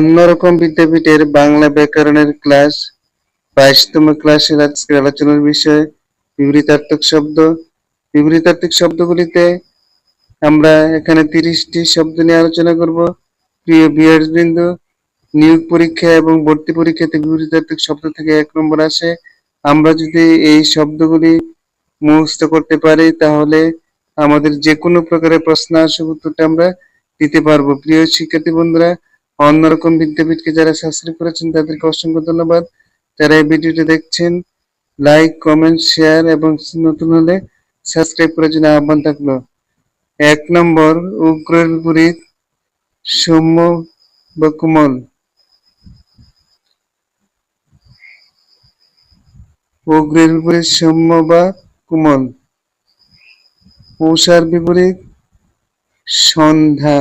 অন্যরকম বিদ্যাপীঠের বাংলা ব্যাকরণের ক্লাস 22তম ক্লাসের আজকের আলোচনার বিষয় বিবৃতার্থক শব্দ। বিবৃতার্থক শব্দগুলিতে আমরা এখানে 30টি শব্দ নিয়ে আলোচনা করব। প্রিয় ভিউয়ার্সবৃন্দ, নিয়োগ পরীক্ষা এবং ভর্তি পরীক্ষাতে বিবৃতার্থক শব্দ থেকে 1 নম্বর আসে। আমরা যদি এই শব্দগুলি মুখস্থ করতে পারি তাহলে আমাদের যে কোনো প্রকারের প্রশ্ন আসুক উত্তরটা আমরা দিতে পারবো। প্রিয় শিক্ষার্থী বন্ধুরা, অন্যরকম বিদ্যাপীঠকে যারা সাবস্ক্রাইব করেছেন তাদেরকে অসংখ্য ধন্যবাদ। যারা এই ভিডিওটি দেখছেন লাইক, কমেন্ট, শেয়ার এবং নতুন হলে সাবস্ক্রাইব করার জন্য আহ্বান থাকলো। 1 নম্বর, উগ্রের বিপরীত সৌম্য বা কোমল। উগ্রের বিপরীত সৌম্য বা কোমল। উষার বিপরীত সন্ধ্যা।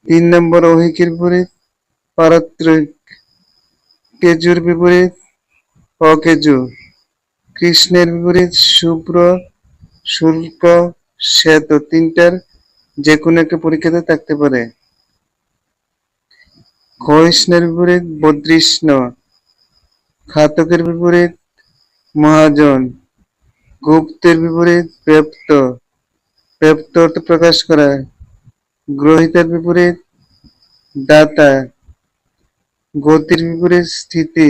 3 নম্বর, অহিকের বিপরীত পারত্রিক। কেজুর বিপরীত অকেজু। কৃষ্ণের বিপরীত শুভ্র, শুল্ক, শ্বেত। তিনটার যে কোনো একটা পরীক্ষাতে থাকতে পারে। ক্ষয়িষ্ণুর বিপরীত বদৃষ্ণ। ঘাতকের বিপরীত মহাজন। গুপ্তের বিপরীত ব্যপ্ত। ব্যপ্ত অর্থ প্রকাশ করা। গ্রহিতার বিপরীত দাতা। গতির বিপরীত স্থিতি।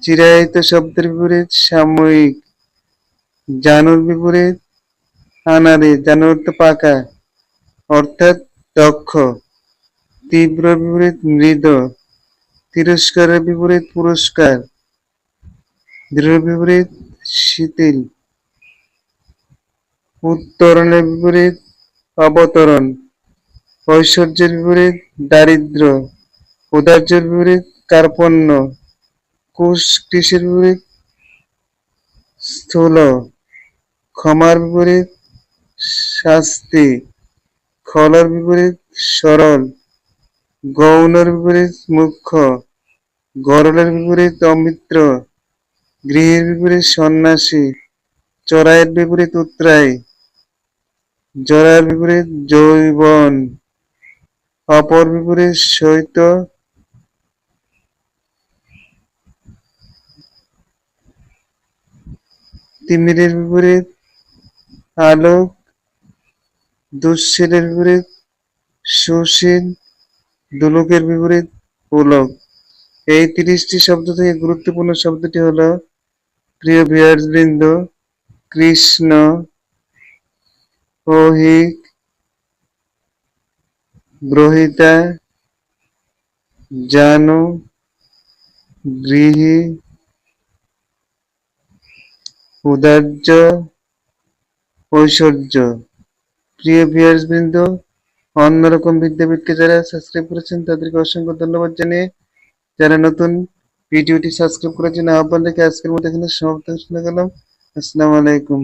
চিরায়িত শব্দের বিপরীত সাময়িক। জানুর বিপরীত আনাড়ি। জানু অর্থ পাকা অর্থাৎ দক্ষ। তীব্র বিপরীত মৃদু। তিরস্কারের বিপরীত পুরস্কার। দৃঢ় বিপরীত শিথিল। উত্তরণের বিপরীত অবতরণ। ঐশ্বর্যের বিপরীত দারিদ্র। উদার্যের বিপরীত কার্পণ্য। কৃষির বিপরীত স্থূল। ক্ষমার বিপরীত শাস্তি। খলার বিপরীত সরল। গৌণের বিপরীত মুখ্য। গরলের বিপরীত অমিত্র। গৃহের বিপরীত সন্ন্যাসী। চড়াইয়ের বিপরীত উৎরাই। জরার বিপরীত যৌবন। অপর বিপরীত শৈত। তিমিরের বিপরীত আলোক। দুঃশীলের বিপরীত সুশীল। দুলোকের বিপরীত পুলক। এই 30টি শব্দ থেকে গুরুত্বপূর্ণ শব্দটি হলো, প্রিয় ভিউয়ার্সবৃন্দ, কৃষ্ণ, অহিক, গ্রহিতা, জানু, গৃহী, উদার্য, ঐশ্বর্য। প্রিয় ভিউয়ার্সবৃন্দ, অন্যরকম বিদ্যাপীঠকে যারা সাবস্ক্রাইব করেছেন তাদেরকে অসংখ্য ধন্যবাদ জানিয়ে যারা নতুন ভিডিওটি সাবস্ক্রাইব করার জন্য আহ্বান রেখে আজকের মতো এখানে সমাপ্ত ঘোষণা করলাম। আসসালামু আলাইকুম।